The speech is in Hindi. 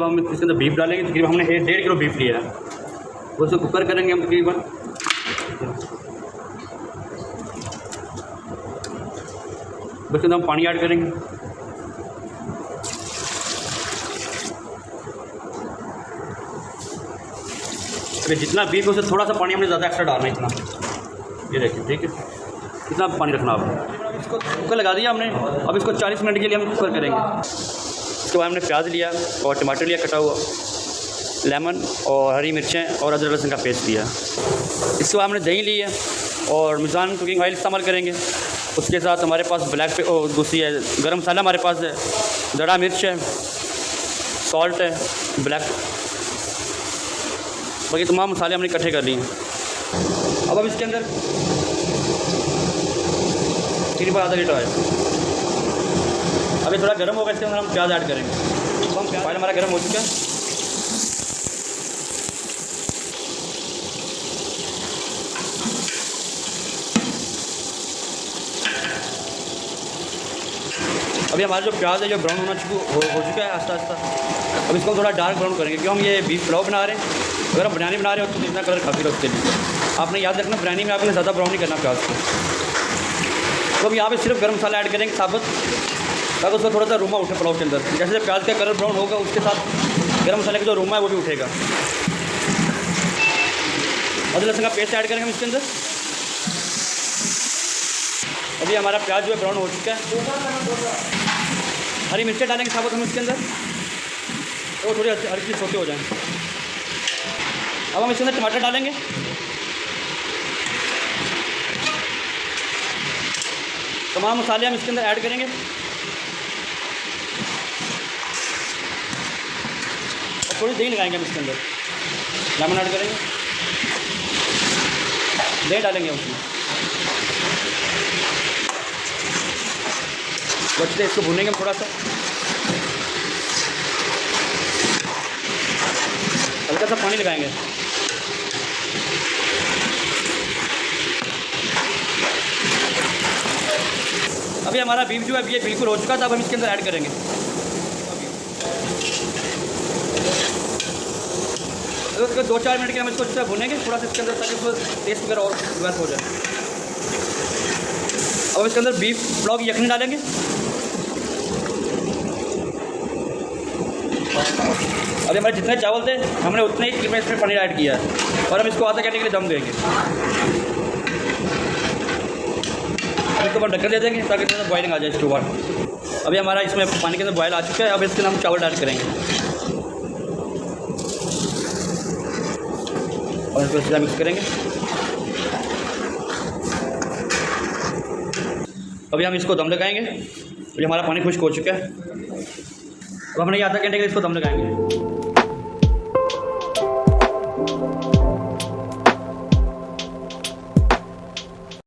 हम इसके अंदर बीफ डालेंगे। तकरीबन हमने 1.5 किलो बीफ लिया है, वो उसको कुकर करेंगे हम तकरीबन। बस हम पानी ऐड करेंगे। अभी जितना बीफ है उससे थोड़ा सा पानी हमने ज़्यादा एक्स्ट्रा डालना है, इतना। ये देखिए, ठीक है, इतना पानी रखना आपने। इसको कुकर लगा दिया हमने। अब इसको 40 मिनट के लिए हम कुकर करेंगे। इसके बाद हमने प्याज लिया और टमाटर लिया कटा हुआ, लेमन और हरी मिर्चें और अदरक लहसुन का पेस्ट लिया। इसके बाद हमने दही ली है और मिज़ान कुकिंग ऑयल इस्तेमाल करेंगे। उसके साथ हमारे पास दूसरी है गरम मसाला, हमारे पास है दड़ा मिर्च है, सॉल्ट है, ब्लैक, बाकी तमाम मसाले हमने इकट्ठे कर लिए हैं। अब इसके अंदर तकरीबन आधा लीटर है। अभी थोड़ा गर्म होगा, इसके अंदर हम प्याज ऐड करेंगे। तो हम प्याज हमारा गर्म हो चुका है। अभी हमारा जो प्याज है जो ब्राउन होना हो चुका है आस्ता आस्ता। अब इसको थोड़ा डार्क ब्राउन करेंगे, क्योंकि हम ये बीफ पुलाव बना रहे हैं। अगर हम बिरयानी बना रहे हो तो इतना कलर काफ़ी है उसके लिए। आपने याद रखना, बिरयानी में आपने ज़्यादा ब्राउन नहीं करना प्याज को। तो हम यहाँ पे सिर्फ गर्म मसाला ऐड करेंगे साबुत, ताकि उसका थोड़ा सा रूमा उठे पुलाव के अंदर। जैसे प्याज का कलर ब्राउन होगा, उसके साथ गर्म मसाले का जो रूमा है वो भी उठेगा। अदरक लहसुन का पेस्ट ऐड करेंगे हम इसके अंदर। अभी हमारा प्याज जो है ब्राउन हो चुका है। हरी मिर्चें डालेंगे साबुत हम इसके अंदर, तो थोड़ी हल्की सोते हो जाएँ। अब हम इसके अंदर टमाटर डालेंगे। तमाम मसाले हम इसके अंदर ऐड करेंगे। और थोड़ी दही लगाएंगे हम इसके अंदर, लेमन ऐड करेंगे, दही डालेंगे उसमें। बच्चे इसको भूनेंगे हम थोड़ा सा, हल्का सा पानी लगाएंगे। अभी हमारा बीफ जो है ये बिल्कुल हो चुका था। अब हम इसके अंदर ऐड करेंगे। उसको 2-4 मिनट के हम इसको अच्छा भूनेंगे थोड़ा सा इसके अंदर, ताकि उसको टेस्ट वगैरह और बेहतर हो जाए। अब इसके अंदर बीफ पुलाव की यखनी डालेंगे। अभी हमारे जितने चावल थे हमने उतने ही इसमें पनीर ऐड किया है, और हम इसको आधा घंटे के लिए दम देंगे। इसको हम ढक्कन दे देंगे ताकि थोड़ा बॉइलिंग आ जाए इसके ऊपर। अभी हमारा इसमें पानी के अंदर बॉयल आ चुका है। अब इसके अंदर हम चावल ऐड करेंगे और इसको सीधा मिक्स करेंगे। अभी हम इसको दम लगाएंगे। अभी हमारा पानी खुश्क हो चुका है। अब हमने आधा घंटे के लिए इसको दम लगाएंगे।